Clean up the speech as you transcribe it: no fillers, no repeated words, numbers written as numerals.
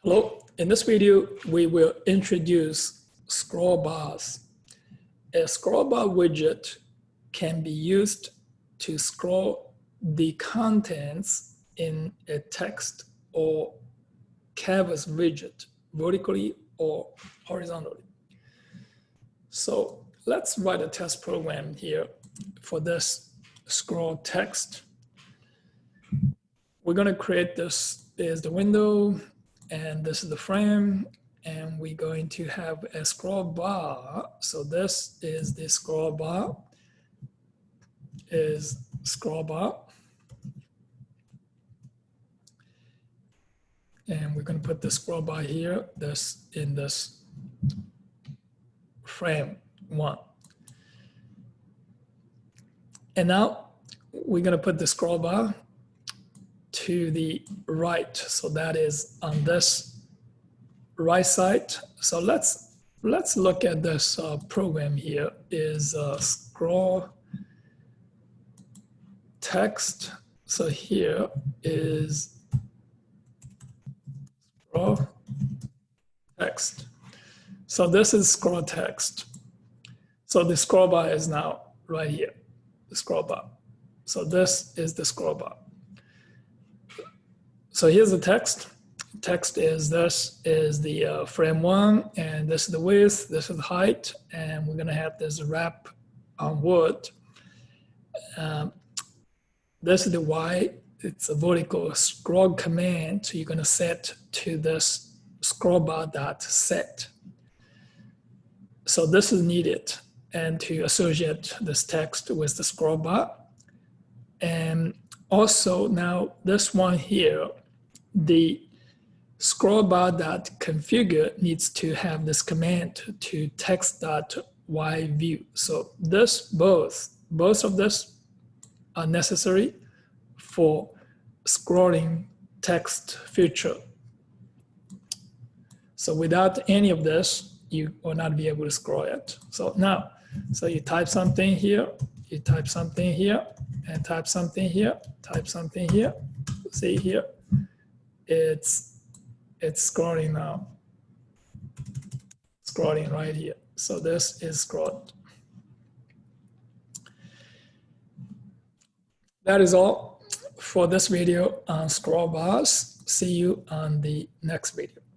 Hello, in this video, we will introduce scroll bars. A scroll bar widget can be used to scroll the contents in a text or canvas widget vertically or horizontally. So let's write a test program here for this scroll text. We're going to create this is the window, and this is the frame, and we're going to have a scroll bar. So this is the scroll bar, and we're going to put the scroll bar here, this in this frame 1. And now we're going to put the scroll bar to the right, so that is on this right side. So let's look at this program here. Is scroll text. So here is scroll text. So this is scroll text. So the scroll bar is now right here, the scroll bar. So this is the scroll bar. So here's the text. Text is this is the frame 1, and this is the width, this is the height, and we're gonna have this wrap on wood. This is the Y, it's a vertical scroll command, so you're gonna set to this scroll bar dot set. So this is needed, and to associate this text with the scroll bar. And also now this one here, the scroll bar dot configure needs to have this command to text dot Y view. So this both of this are necessary for scrolling text feature. So without any of this, you will not be able to scroll it. So now, so you type something here, you type something here, and type something here, type something here. See here, it's scrolling now, scrolling right here. So this is scrolled. That is all for this video on scroll bars. See you on the next video.